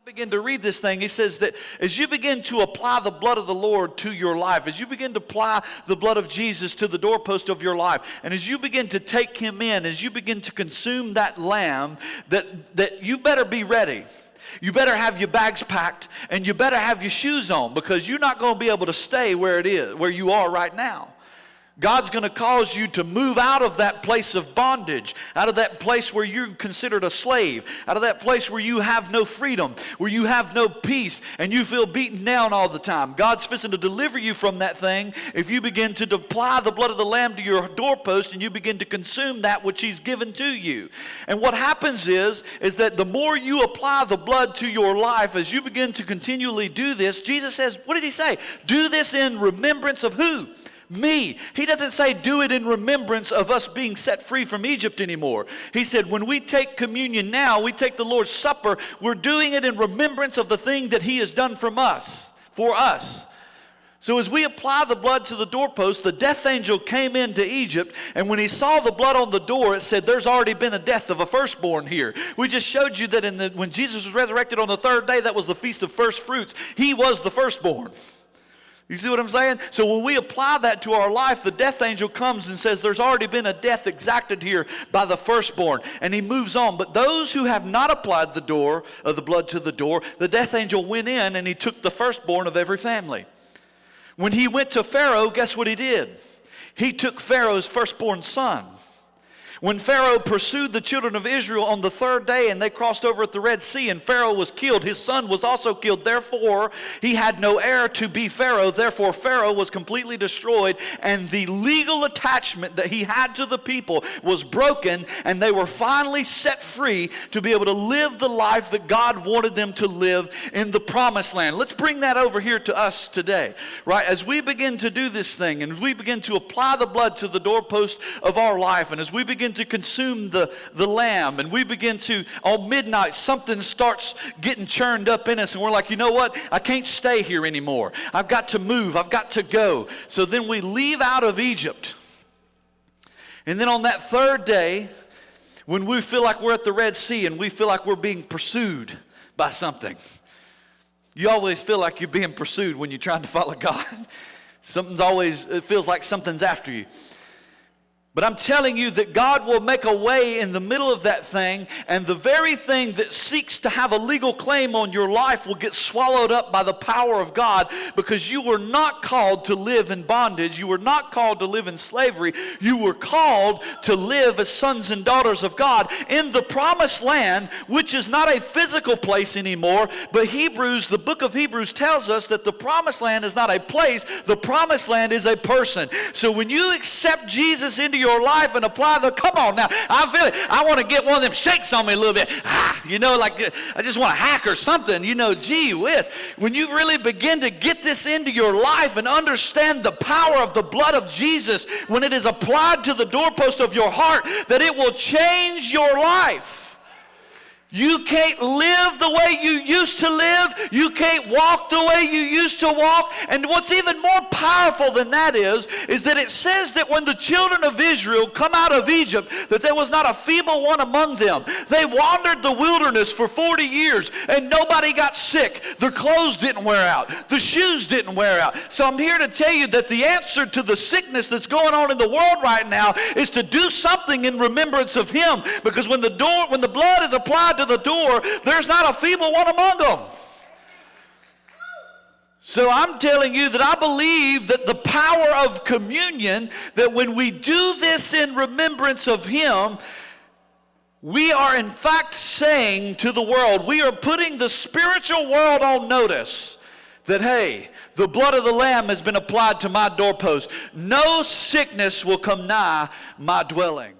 Begin to read this thing, he says that as you begin to apply the blood of the Lord to your life, as you begin to apply the blood of Jesus to the doorpost of your life, and as you begin to take him in, as you begin to consume that lamb, that you better be ready. You better have your bags packed and you better have your shoes on, because you're not going to be able to stay where it is, where you are right now. God's going to cause you to move out of that place of bondage, out of that place where you're considered a slave, out of that place where you have no freedom, where you have no peace, and you feel beaten down all the time. God's fixing to deliver you from that thing if you begin to apply the blood of the Lamb to your doorpost and you begin to consume that which he's given to you. And what happens is that the more you apply the blood to your life, as you begin to continually do this, Jesus says, what did he say? Do this in remembrance of who? Me. He doesn't say do it in remembrance of us being set free from Egypt anymore. He said when we take communion now, we take the Lord's Supper, we're doing it in remembrance of the thing that he has done for us. So as we apply the blood to the doorpost, the death angel came into Egypt, and when he saw the blood on the door, it said there's already been a death of a firstborn here. We just showed you that when Jesus was resurrected on the third day, that was the Feast of First Fruits. He was the firstborn. You see what I'm saying? So when we apply that to our life, the death angel comes and says there's already been a death exacted here by the firstborn. And he moves on. But those who have not applied the blood to the door, the death angel went in and he took the firstborn of every family. When he went to Pharaoh, guess what he did? He took Pharaoh's firstborn son. When Pharaoh pursued the children of Israel on the third day and they crossed over at the Red Sea and Pharaoh was killed, his son was also killed. Therefore, he had no heir to be Pharaoh. Therefore, Pharaoh was completely destroyed, and the legal attachment that he had to the people was broken, and they were finally set free to be able to live the life that God wanted them to live in the promised land. Let's bring that over here to us today, right? As we begin to do this thing and we begin to apply the blood to the doorpost of our life, and as we begin to consume the lamb, and we begin to, on midnight, something starts getting churned up in us, and we're like, you know what? I can't stay here anymore. I've got to move. I've got to go. So then we leave out of Egypt. And then on that third day, when we feel like we're at the Red Sea and we feel like we're being pursued by something. You always feel like you're being pursued when you're trying to follow God. It feels like something's after you. But I'm telling you that God will make a way in the middle of that thing, and the very thing that seeks to have a legal claim on your life will get swallowed up by the power of God, because you were not called to live in bondage. You were not called to live in slavery. You were called to live as sons and daughters of God in the promised land, which is not a physical place anymore, but the book of Hebrews tells us that the promised land is not a place. The promised land is a person. So when you accept Jesus into your life and apply come on now, I feel it. I want to get one of them shakes on me a little bit. Like I just want to hack or something, gee whiz. When you really begin to get this into your life and understand the power of the blood of Jesus, when it is applied to the doorpost of your heart, that it will change your life. You can't live the way you used to live. You can't walk the way you used to walk. And what's even more powerful than that is that it says that when the children of Israel come out of Egypt, that there was not a feeble one among them. They wandered the wilderness for 40 years and nobody got sick. Their clothes didn't wear out. The shoes didn't wear out. So I'm here to tell you that the answer to the sickness that's going on in the world right now is to do something in remembrance of him. Because when the blood is applied to the door, there's not a feeble one among them. So I'm telling you that I believe that the power of communion, that when we do this in remembrance of him, we are in fact saying to the world, we are putting the spiritual world on notice that, hey, the blood of the Lamb has been applied to my doorpost. No sickness will come nigh my dwelling.